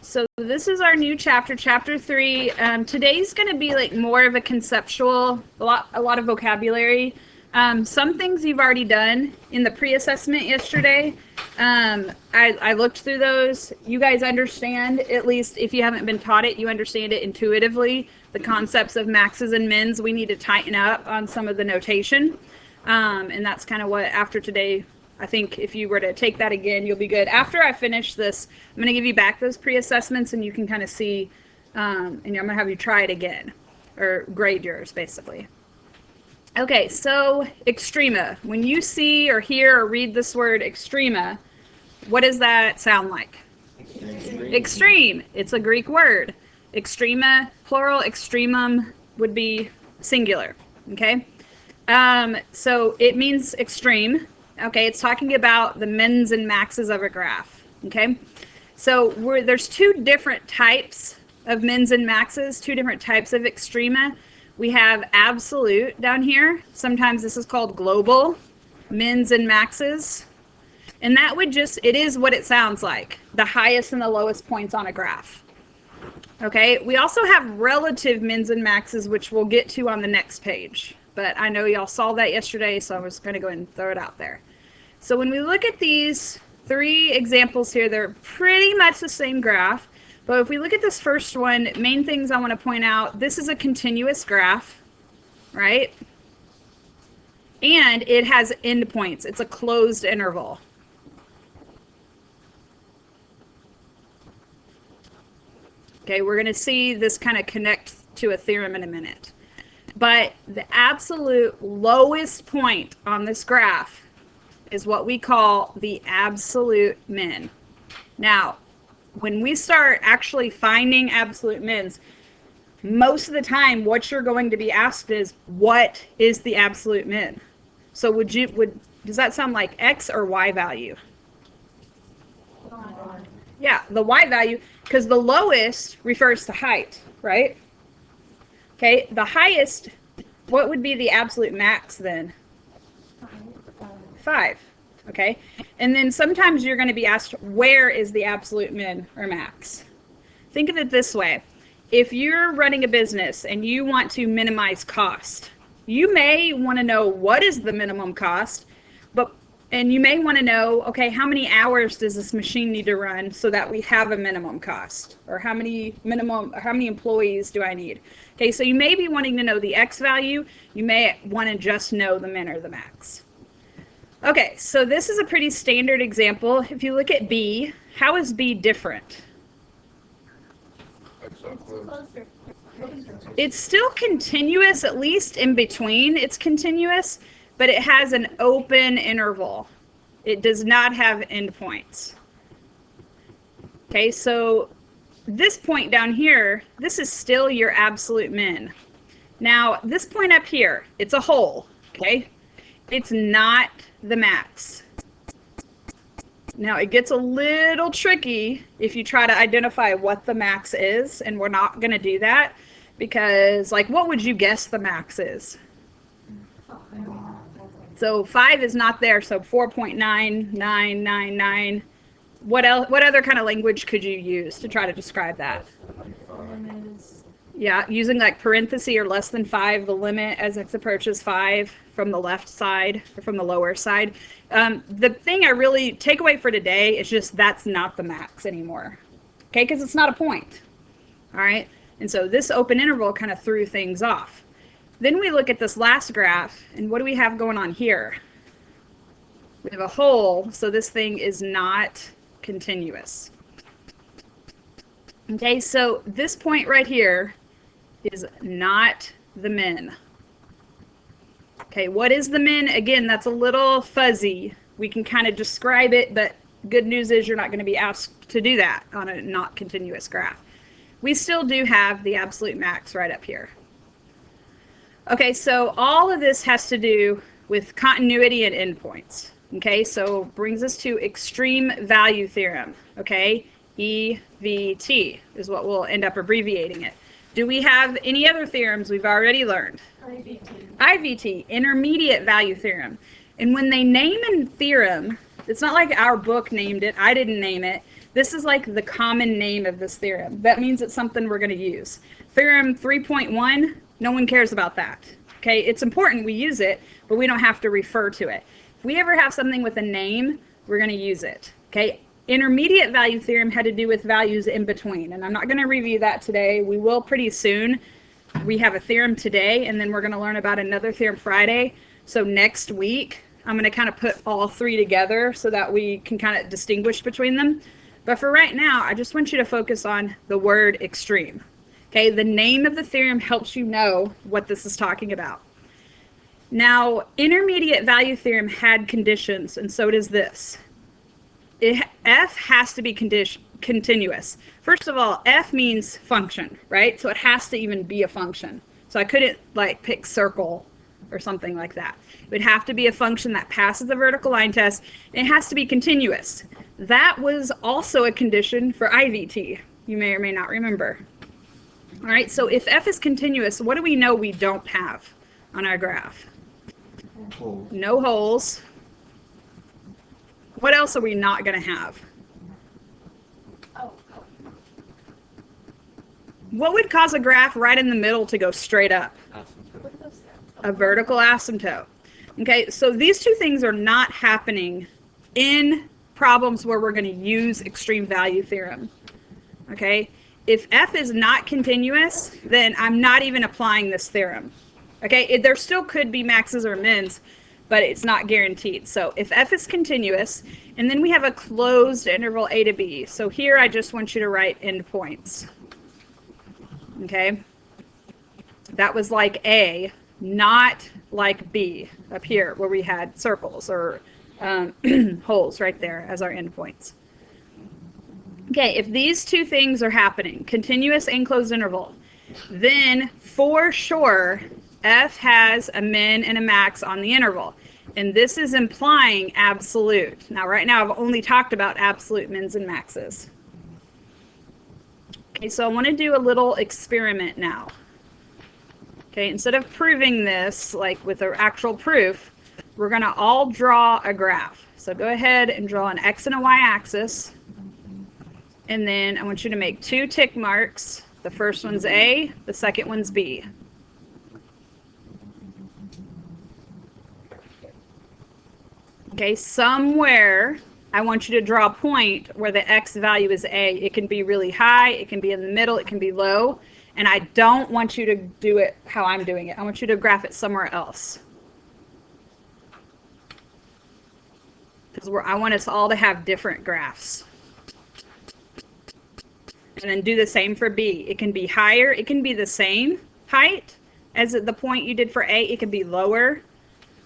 So this is our new chapter, chapter 3. Today's going to be like more of a conceptual, a lot of vocabulary. Some things you've already done in the pre-assessment yesterday. I looked through those. You guys understand, at least if you haven't been taught it, you understand it intuitively. The concepts of maxes and mins, we need to tighten up on some of the notation. And that's kind of what, after today, I think if you were to take that again, you'll be good. After I finish this, I'm going to give you back those pre-assessments and you can kind of see, and I'm going to have you try it again, or grade yours, basically. Okay, so extrema. When you see or hear or read this word extrema, what does that sound like? Extreme. It's a Greek word. Extrema, plural, extremum would be singular, okay? So it means extreme. Okay, it's talking about the mins and maxes of a graph, okay? So there's two different types of mins and maxes, two different types of extrema. We have absolute down here. Sometimes this is called global mins and maxes. And that would just, it is what it sounds like, the highest and the lowest points on a graph. Okay, we also have relative mins and maxes, which we'll get to on the next page. But I know y'all saw that yesterday, so I was going to go ahead and throw it out there. So when we look at these three examples here, they're pretty much the same graph. But if we look at this first one, main things I want to point out, this is a continuous graph, right? And it has endpoints. It's a closed interval. Okay, we're going to see this kind of connect to a theorem in a minute. But the absolute lowest point on this graph is what we call the absolute min. Now, when we start actually finding absolute mins, most of the time what you're going to be asked is, what is the absolute min? So does that sound like X or Y value? Yeah, the Y value, because the lowest refers to height, right? Okay, the highest, what would be the absolute max then? 5, okay? And then sometimes you're going to be asked, where is the absolute min or max? Think of it this way. If you're running a business and you want to minimize cost, you may want to know what is the minimum cost, and you may want to know, okay, how many hours does this machine need to run so that we have a minimum cost? Or how many employees do I need? Okay, so you may be wanting to know the X value. You may want to just know the min or the max. Okay, so this is a pretty standard example. If you look at B, how is B different? It's still continuous, at least in between it's continuous, but it has an open interval. It does not have endpoints. Okay, so this point down here, this is still your absolute min. Now, this point up here, it's a hole, okay? It's not the max. Now, it gets a little tricky if you try to identify what the max is, and we're not going to do that because, like, what would you guess the max is? So 5 is not there, so 4.9999. What else? What other kind of language could you use to try to describe that? Yeah, using like parenthesis or less than 5, the limit as x approaches 5 from the left side or from the lower side. The thing I really take away for today is just that's not the max anymore. Okay, because it's not a point. All right, and so this open interval kind of threw things off. Then we look at this last graph, and what do we have going on here? We have a hole, so this thing is not continuous. Okay, so this point right here is not the min. Okay, what is the min? Again, that's a little fuzzy. We can kind of describe it, but good news is you're not going to be asked to do that on a not continuous graph. We still do have the absolute max right up here. Okay, so all of this has to do with continuity and endpoints. Okay, so brings us to extreme value theorem. Okay, EVT is what we'll end up abbreviating it. Do we have any other theorems we've already learned? IVT, intermediate value theorem. And when they name a theorem, it's not like our book named it. I didn't name it. This is like the common name of this theorem. That means it's something we're going to use. Theorem 3.1, no one cares about that. Okay, it's important we use it, but we don't have to refer to it. If we ever have something with a name, we're going to use it. Okay, intermediate value theorem had to do with values in between, and I'm not going to review that today. We will pretty soon. We have a theorem today, and then we're going to learn about another theorem Friday. So next week, I'm going to kind of put all three together so that we can kind of distinguish between them. But for right now, I just want you to focus on the word extreme. Okay, the name of the theorem helps you know what this is talking about. Now, intermediate value theorem had conditions, and so does this. F has to be continuous. First of all, F means function, right? So it has to even be a function. So I couldn't like pick circle or something like that. It would have to be a function that passes the vertical line test, and it has to be continuous. That was also a condition for IVT. You may or may not remember. All right, so if F is continuous, what do we know we don't have on our graph? No holes. What else are we not going to have? What would cause a graph right in the middle to go straight up? A vertical asymptote. Okay, so these two things are not happening in problems where we're going to use extreme value theorem. Okay, if F is not continuous, then I'm not even applying this theorem. Okay, there still could be maxes or mins, but it's not guaranteed. So if F is continuous, and then we have a closed interval A to B. So here I just want you to write endpoints. Okay, that was like A, not like B up here where we had circles or holes right there as our endpoints. Okay, if these two things are happening, continuous and closed interval, then for sure F has a min and a max on the interval. And this is implying absolute. Now right now I've only talked about absolute mins and maxes. Okay, so I want to do a little experiment now. Okay, instead of proving this like with an actual proof, we're going to all draw a graph. So go ahead and draw an X and a Y axis. And then I want you to make two tick marks. The first one's A, the second one's B. Okay, somewhere I want you to draw a point where the X value is A. It can be really high, it can be in the middle, it can be low. And I don't want you to do it how I'm doing it. I want you to graph it somewhere else. Because I want us all to have different graphs. And then do the same for B. It can be higher. It can be the same height as the point you did for A. It can be lower.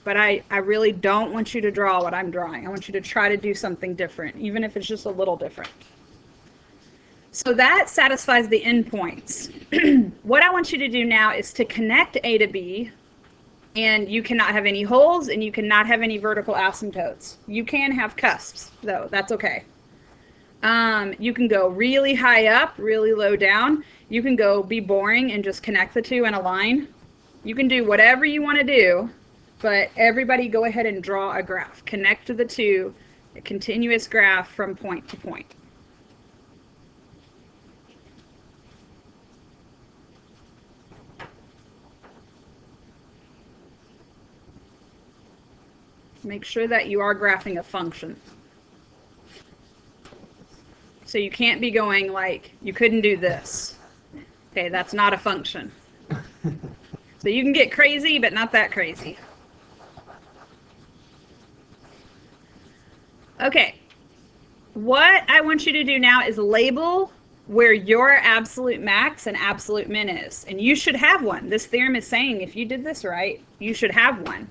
But I really don't want you to draw what I'm drawing. I want you to try to do something different, even if it's just a little different. So that satisfies the endpoints. What I want you to do now is to connect A to B, and you cannot have any holes, and you cannot have any vertical asymptotes. You can have cusps, though. That's okay. You can go really high up, really low down. You can go be boring and just connect the two in a line. You can do whatever you want to do, but everybody go ahead and draw a graph. Connect to the two, a continuous graph from point to point. Make sure that you are graphing a function. So you can't be going like, you couldn't do this. Okay, that's not a function. So you can get crazy, but not that crazy. Okay, what I want you to do now is label where your absolute max and absolute min is. And you should have one. This theorem is saying if you did this right, you should have one.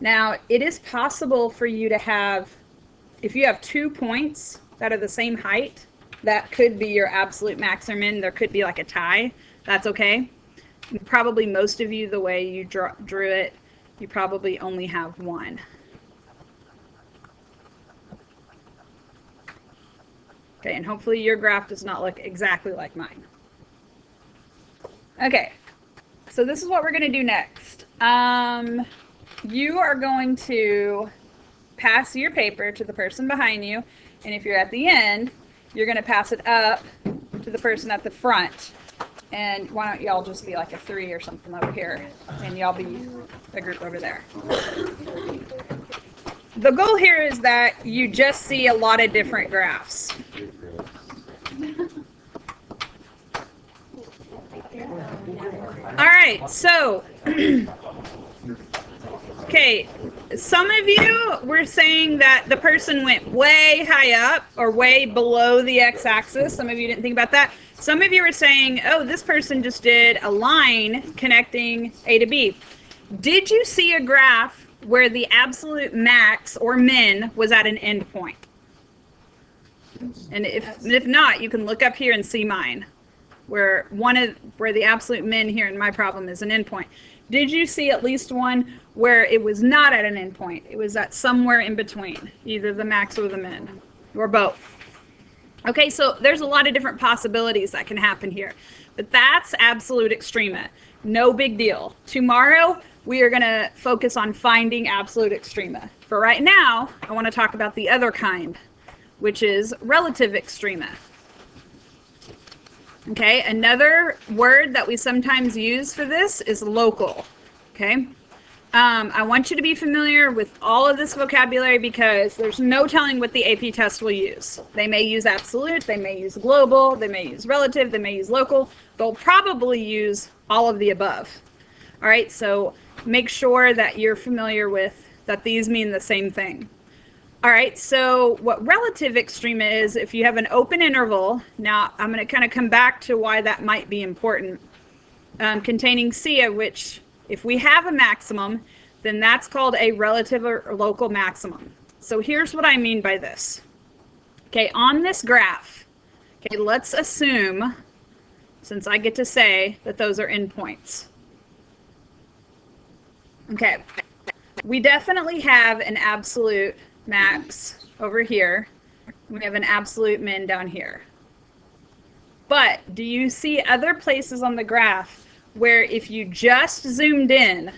Now, it is possible for you to have, if you have 2 points that are the same height, that could be your absolute max or min. There could be like a tie. That's okay. Probably most of you, the way you drew it, you probably only have one. Okay, and hopefully your graph does not look exactly like mine. Okay, so this is what we're going to do next. You are going to pass your paper to the person behind you, and if you're at the end, you're going to pass it up to the person at the front. And why don't y'all just be like a 3 or something over here, and y'all be a group over there. The goal here is that you just see a lot of different graphs. All right, so, okay, some of you were saying that the person went way high up or way below the x-axis. Some of you didn't think about that. Some of you were saying, oh, this person just did a line connecting A to B. Did you see a graph where the absolute max or min was at an end point? And if not, you can look up here and see mine, where the absolute min here in my problem is an endpoint. Did you see at least one where it was not at an endpoint? It was at somewhere in between, either the max or the min, or both. Okay, so there's a lot of different possibilities that can happen here, but that's absolute extrema. No big deal. Tomorrow, we are going to focus on finding absolute extrema. For right now, I want to talk about the other kind, which is relative extrema. Okay, another word that we sometimes use for this is local. Okay, I want you to be familiar with all of this vocabulary because there's no telling what the AP test will use. They may use absolute, they may use global, they may use relative, they may use local. They'll probably use all of the above. All right, so make sure that you're familiar with that these mean the same thing. All right, so what relative extrema is, if you have an open interval, now I'm going to kind of come back to why that might be important, containing C, which if we have a maximum, then that's called a relative or local maximum. So here's what I mean by this. Okay, on this graph, okay, let's assume, since I get to say that those are endpoints. Okay, we definitely have an absolute max over here. We have an absolute min down here. But do you see other places on the graph where if you just zoomed in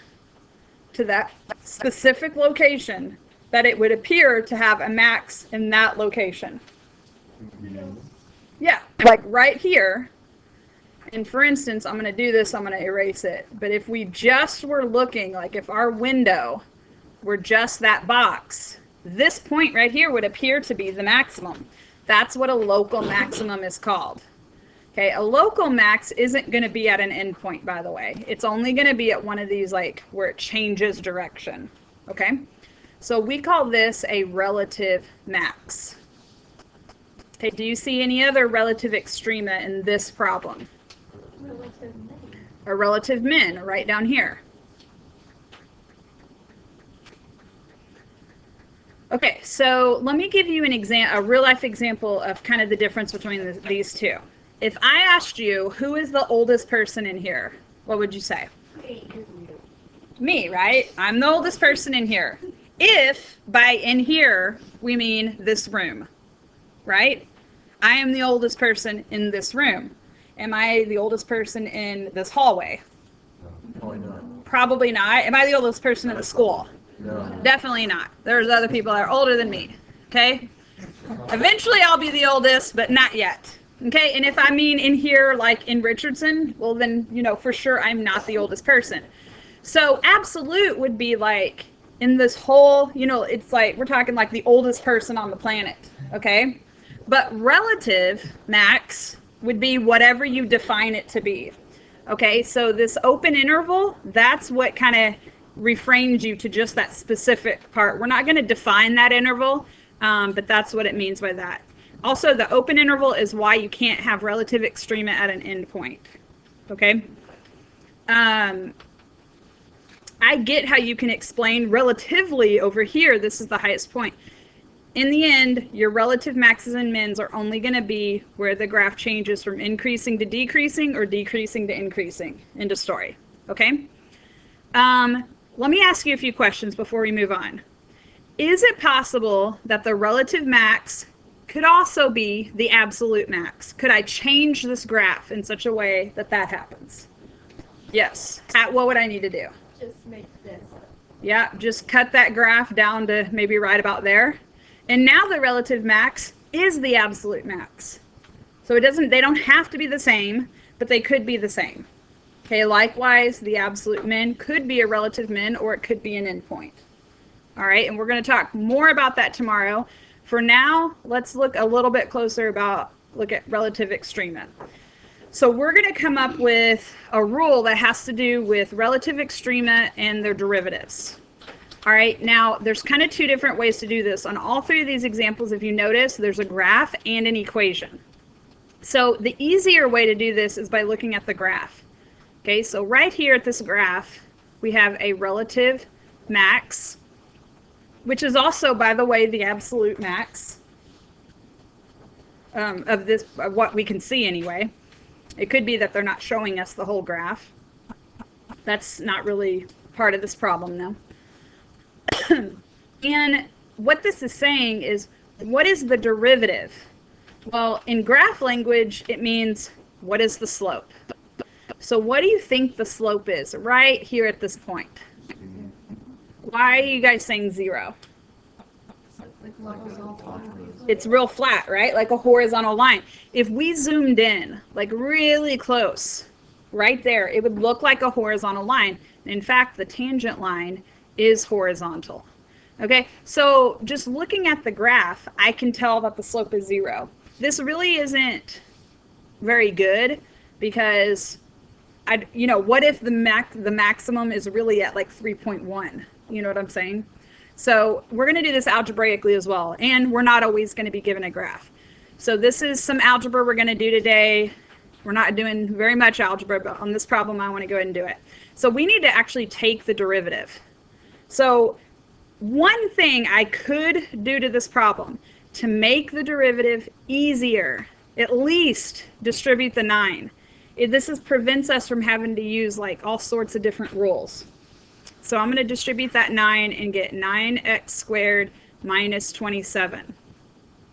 to that specific location, that it would appear to have a max in that location? Yeah, like right here. And for instance, I'm going to do this, I'm going to erase it. But if we just were looking, like if our window were just that box, this point right here would appear to be the maximum. That's what a local maximum is called. Okay, a local max isn't going to be at an endpoint, by the way. It's only going to be at one of these, like, where it changes direction. Okay, so we call this a relative max. Okay, do you see any other relative extrema in this problem? Relative min. A relative min, right down here. Okay, so let me give you a real-life example of kind of the difference between these two. If I asked you, who is the oldest person in here, what would you say? Me, right? I'm the oldest person in here. If by in here, we mean this room, right? I am the oldest person in this room. Am I the oldest person in this hallway? Probably not. Probably not. Am I the oldest person in the school? No. Definitely not. There's other people that are older than me, okay? Eventually I'll be the oldest, but not yet, okay? And if I mean in here, like in Richardson, well then, you know, for sure I'm not the oldest person. So absolute would be like in this whole, you know, it's like, we're talking like the oldest person on the planet, okay? But relative max would be whatever you define it to be, okay? So this open interval, that's what kind of refrains you to just that specific part. We're not going to define that interval, but that's what it means by that. Also, the open interval is why you can't have relative extrema at an endpoint, okay? I get how you can explain relatively over here, this is the highest point. In the end, your relative maxes and mins are only going to be where the graph changes from increasing to decreasing or decreasing to increasing. End of story, okay? Let me ask you a few questions before we move on. Is it possible that the relative max could also be the absolute max? Could I change this graph in such a way that that happens? Yes. What would I need to do? Just make this. Yeah, just cut that graph down to maybe right about there. And now the relative max is the absolute max. So they don't have to be the same, but they could be the same. Okay, likewise, the absolute min could be a relative min, or it could be an endpoint. All right, and we're going to talk more about that tomorrow. For now, let's look a little bit closer look at relative extrema. So we're going to come up with a rule that has to do with relative extrema and their derivatives. All right, now there's kind of two different ways to do this. On all three of these examples, if you notice, there's a graph and an equation. So the easier way to do this is by looking at the graph. Okay, so right here at this graph, we have a relative max, which is also, by the way, the absolute max of what we can see anyway. It could be that they're not showing us the whole graph. That's not really part of this problem now. And what this is saying is, what is the derivative? Well, in graph language, it means, what is the slope? So what do you think the slope is right here at this point? Why are you guys saying 0? It's real flat, right? Like a horizontal line. If we zoomed in, like really close, right there, it would look like a horizontal line. In fact, the tangent line is horizontal. Okay, so just looking at the graph, I can tell that the slope is 0. This really isn't very good because, what if the maximum is really at like 3.1? You know what I'm saying? So we're going to do this algebraically as well, and we're not always going to be given a graph. So this is some algebra we're going to do today. We're not doing very much algebra, but on this problem I want to go ahead and do it. So we need to actually take the derivative. So one thing I could do to this problem to make the derivative easier, at least distribute the 9. This prevents us from having to use like all sorts of different rules. So I'm going to distribute that 9 and get 9x squared minus 27.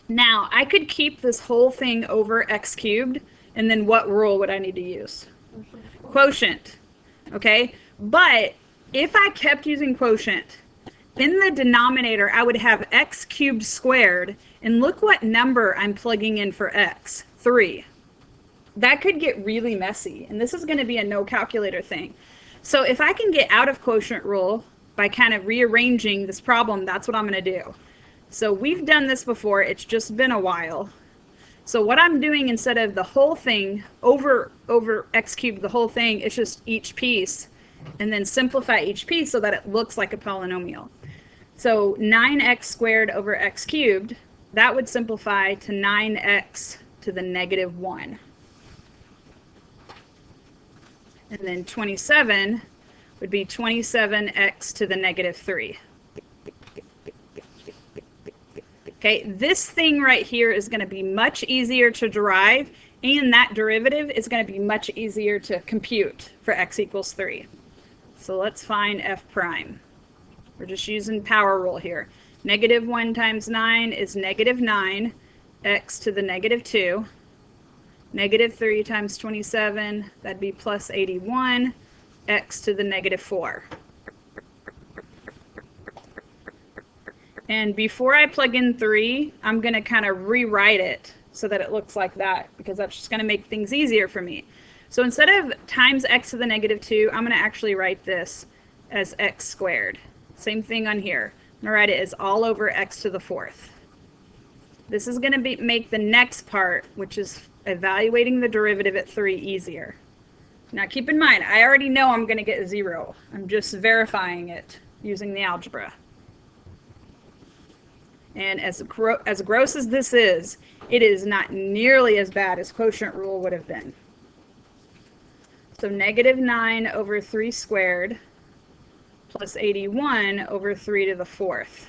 Now, I could keep this whole thing over x cubed, and then what rule would I need to use? Quotient. Okay? But if I kept using quotient, in the denominator, I would have x cubed squared, and look what number I'm plugging in for x, 3. That could get really messy, and this is going to be a no calculator thing. So if I can get out of quotient rule by kind of rearranging this problem, that's what I'm going to do. So we've done this before, it's just been a while. So what I'm doing, instead of the whole thing over x cubed, the whole thing, it's just each piece, and then simplify each piece so that it looks like a polynomial. So 9x squared over x cubed, that would simplify to 9x to the negative 1. And then 27 would be 27x to the negative 3. Okay, this thing right here is going to be much easier to derive, and that derivative is going to be much easier to compute for x equals 3. So let's find f prime. We're just using power rule here. Negative 1 times 9 is negative 9, x to the negative 2. Negative 3 times 27, that'd be plus 81, x to the negative 4. And before I plug in 3, I'm going to kind of rewrite it so that it looks like that, because that's just going to make things easier for me. So instead of times x to the negative 2, I'm going to actually write this as x squared. Same thing on here. I'm going to write it as all over x to the 4th. This is going to make the next part, which is evaluating the derivative at 3, easier. Now keep in mind, I already know I'm going to get 0. I'm just verifying it using the algebra. And as gross as this is, it is not nearly as bad as quotient rule would have been. So negative 9 over 3 squared plus 81 over 3 to the 4th.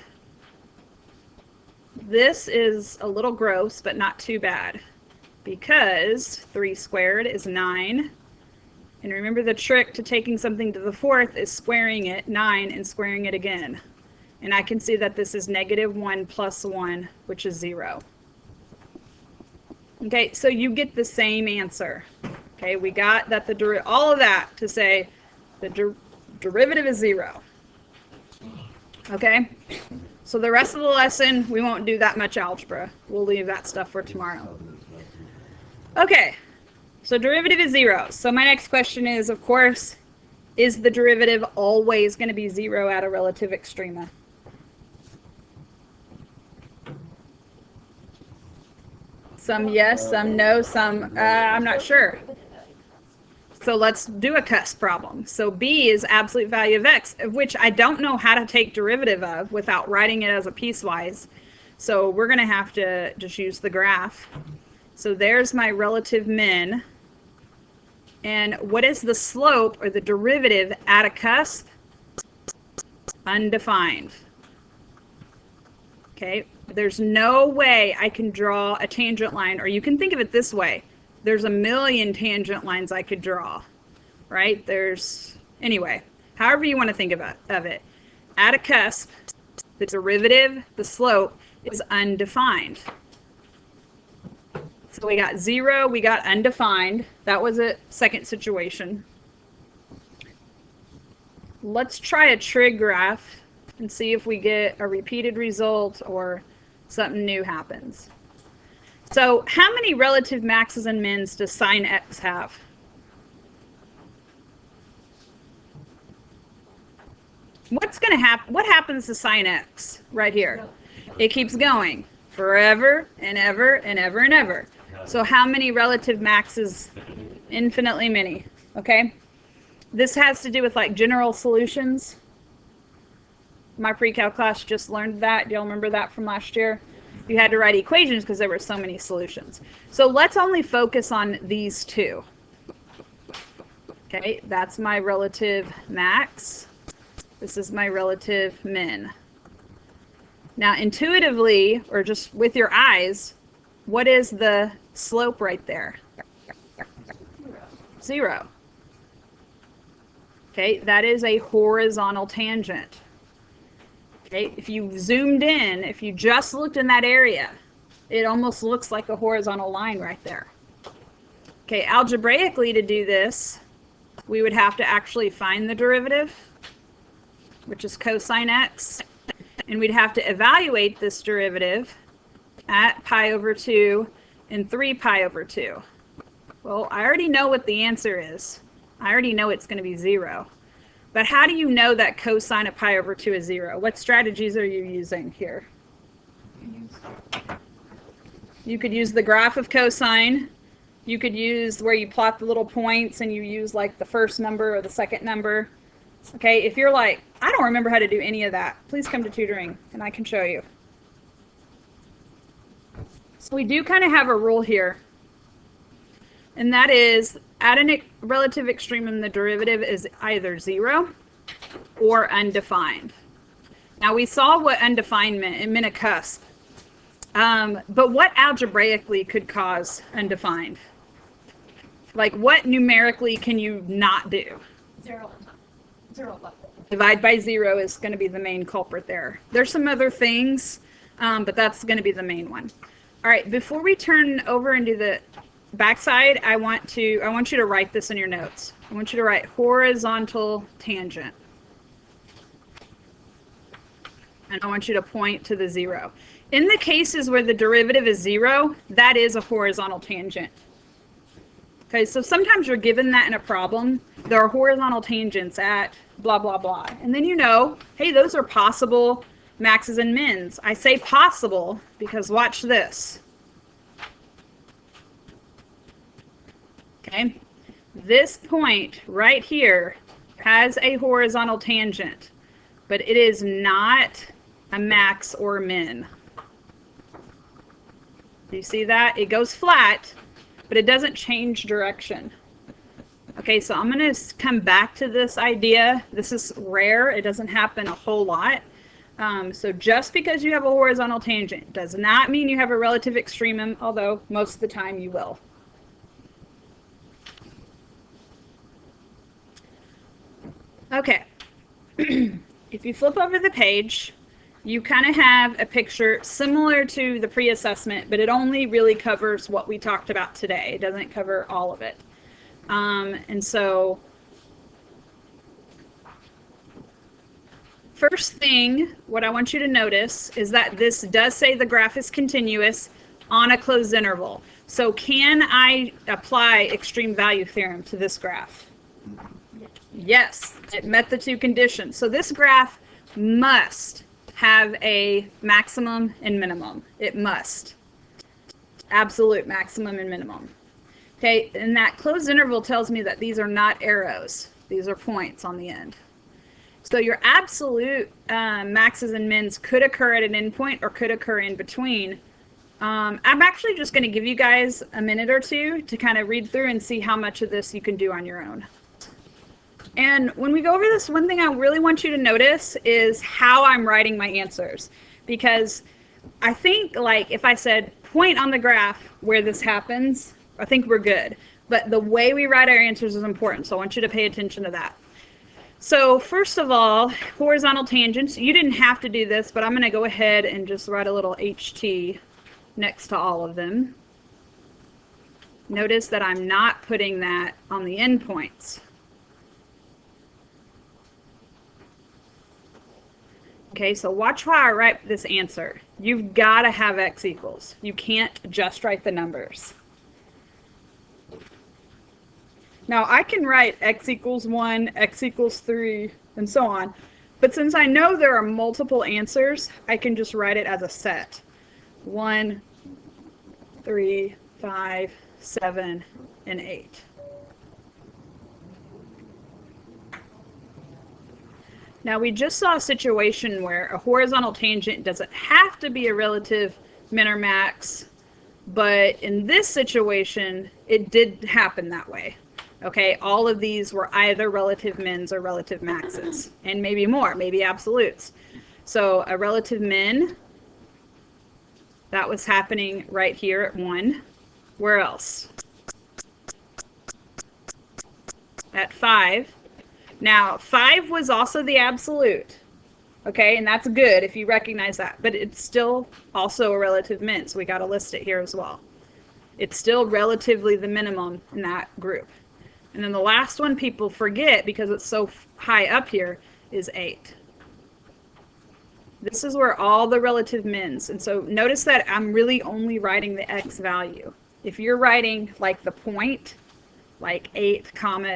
This is a little gross, but not too bad, because 3 squared is 9. And remember, the trick to taking something to the 4th is squaring it, 9, and squaring it again. And I can see that this is negative 1 plus 1, which is 0. Okay, so you get the same answer. Okay, we got that all of that to say the derivative is 0. Okay, So the rest of the lesson, we won't do that much algebra. We'll leave that stuff for tomorrow. Okay, so derivative is 0. So my next question is, of course, is the derivative always going to be 0 at a relative extrema? Some yes, some no, some I'm not sure. So let's do a cusp problem. So b is absolute value of x, of which I don't know how to take derivative of without writing it as a piecewise. So we're going to have to just use the graph. So there's my relative min. And what is the slope or the derivative at a cusp? Undefined. Okay, there's no way I can draw a tangent line, or you can think of it this way. There's a million tangent lines I could draw, right? Anyway, however you want to think of it. At a cusp, the derivative, the slope, is undefined. So we got 0, we got undefined. That was a second situation. Let's try a trig graph and see if we get a repeated result or something new happens. So how many relative maxes and mins does sine x have? What's going to happen? What happens to sine x right here? It keeps going forever and ever and ever and ever. So how many relative maxes? Infinitely many. Okay? This has to do with like general solutions. My pre-cal class just learned that. Do y'all remember that from last year? You had to write equations because there were so many solutions. So let's only focus on these two. Okay, that's my relative max. This is my relative min. Now intuitively, or just with your eyes, what is the slope right there? 0. Okay, that is a horizontal tangent. Okay, if you zoomed in, if you just looked in that area, it almost looks like a horizontal line right there. Okay, algebraically to do this, we would have to actually find the derivative, which is cosine x, and we'd have to evaluate this derivative at pi over 2 and 3 pi over 2. Well, I already know what the answer is. I already know it's going to be 0. But how do you know that cosine of pi over 2 is 0? What strategies are you using here? You could use the graph of cosine. You could use where you plot the little points and you use like the first number or the second number. Okay, if you're like, I don't remember how to do any of that, please come to tutoring and I can show you. So we do kind of have a rule here. And that is, at a relative extremum, the derivative is either 0 or undefined. Now, we saw what undefined meant. It meant a cusp. But what algebraically could cause undefined? Like, what numerically can you not do? 0. Divide by 0 is going to be the main culprit there. There's some other things, but that's going to be the main one. All right, before we turn over into the backside, I want you to write this in your notes. I want you to write horizontal tangent. And I want you to point to the 0. In the cases where the derivative is 0, that is a horizontal tangent. Okay, so sometimes you're given that in a problem. There are horizontal tangents at blah, blah, blah. And then you know, hey, those are possible maxes and mins. I say possible because watch this. Okay, this point right here has a horizontal tangent, but it is not a max or min. Do you see that? It goes flat, but it doesn't change direction. Okay, so I'm going to come back to this idea. This is rare. It doesn't happen a whole lot. So just because you have a horizontal tangent does not mean you have a relative extremum, although most of the time you will. Okay, if you flip over the page, you kind of have a picture similar to the pre-assessment, but it only really covers what we talked about today. It doesn't cover all of it. And so first thing, what I want you to notice is that this does say the graph is continuous on a closed interval. So can I apply extreme value theorem to this graph? Yes, it met the two conditions. So this graph must have a maximum and minimum. It must. Absolute maximum and minimum. Okay, and that closed interval tells me that these are not arrows. These are points on the end. So your absolute maxes and mins could occur at an endpoint or could occur in between. I'm actually just going to give you guys a minute or two to kind of read through and see how much of this you can do on your own. And when we go over this, one thing I really want you to notice is how I'm writing my answers. Because I think, like, if I said point on the graph where this happens, I think we're good. But the way we write our answers is important, so I want you to pay attention to that. So first of all, horizontal tangents. You didn't have to do this, but I'm going to go ahead and just write a little HT next to all of them. Notice that I'm not putting that on the endpoints. Okay, so watch how I write this answer. You've got to have x equals. You can't just write the numbers. Now I can write x equals 1, x equals 3, and so on. But since I know there are multiple answers, I can just write it as a set. 1, 3, 5, 7, and 8. Now we just saw a situation where a horizontal tangent doesn't have to be a relative min or max, but in this situation it did happen that way. Okay, all of these were either relative mins or relative maxes, and maybe more, maybe absolutes. So a relative min, that was happening right here at 1. Where else? At 5. Now, 5 was also the absolute, okay, and that's good if you recognize that, but it's still also a relative min, so we got to list it here as well. It's still relatively the minimum in that group. And then the last one people forget because it's so high up here is 8. This is where all the relative mins, and so notice that I'm really only writing the x value. If you're writing like the point, like 8,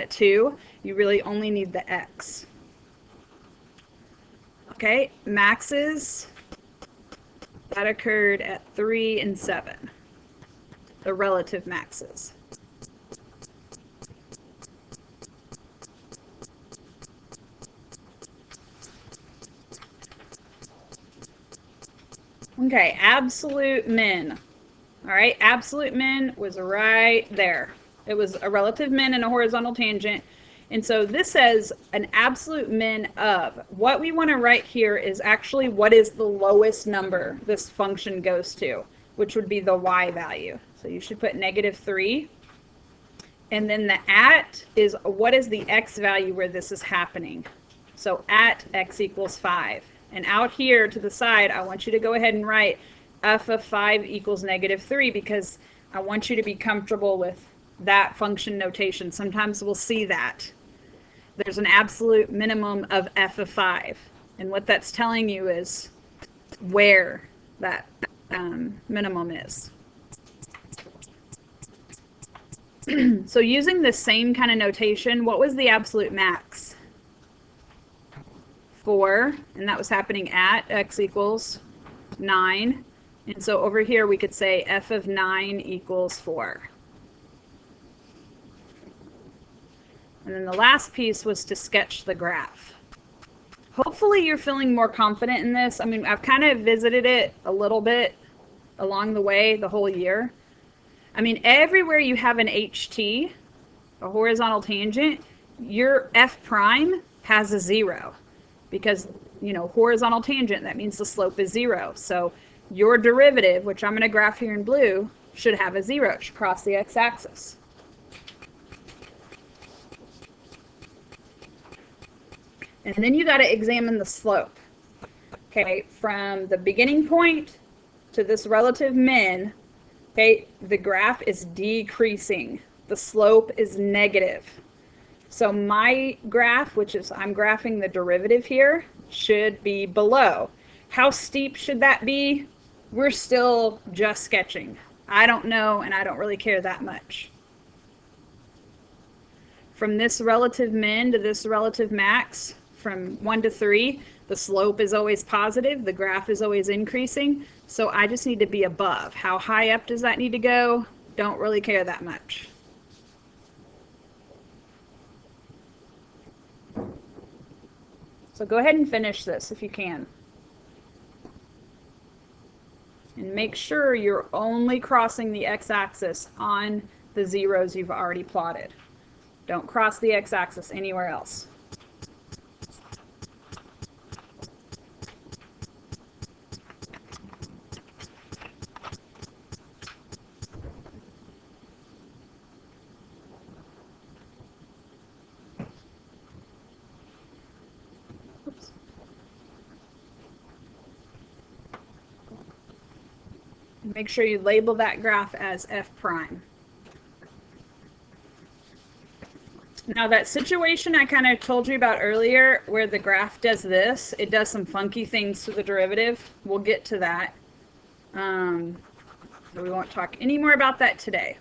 2, you really only need the x. Okay, maxes, that occurred at 3 and 7, the relative maxes. Okay, absolute min. All right, absolute min was right there. It was a relative min and a horizontal tangent. And so this says an absolute min of. What we want to write here is actually what is the lowest number this function goes to, which would be the y value. So you should put -3. And then the at is what is the x value where this is happening. So at x equals 5. And out here to the side, I want you to go ahead and write f of 5 equals -3 because I want you to be comfortable with that function notation. Sometimes we'll see that. There's an absolute minimum of f of 5. And what that's telling you is where that minimum is. So using the same kind of notation, what was the absolute max? 4, and that was happening at x equals 9. And so over here we could say f of 9 equals 4. And then the last piece was to sketch the graph. Hopefully you're feeling more confident in this. I mean, I've kind of visited it a little bit along the way the whole year. I mean, everywhere you have an HT, a horizontal tangent, your f prime has a 0. Because, you know, horizontal tangent, that means the slope is 0. So your derivative, which I'm going to graph here in blue, should have a 0. It should cross the x-axis. And then you got to examine the slope. Okay, from the beginning point to this relative min, okay, the graph is decreasing. The slope is negative. So my graph, which is, I'm graphing the derivative here, should be below. How steep should that be? We're still just sketching. I don't know, and I don't really care that much. From this relative min to this relative max, from 1 to 3, the slope is always positive, the graph is always increasing, so I just need to be above. How high up does that need to go? Don't really care that much. So go ahead and finish this if you can. And make sure you're only crossing the x-axis on the zeros you've already plotted. Don't cross the x-axis anywhere else. Oops. Make sure you label that graph as f prime. Now that situation I kind of told you about earlier where the graph does this, it does some funky things to the derivative. We'll get to that. We won't talk any more about that today.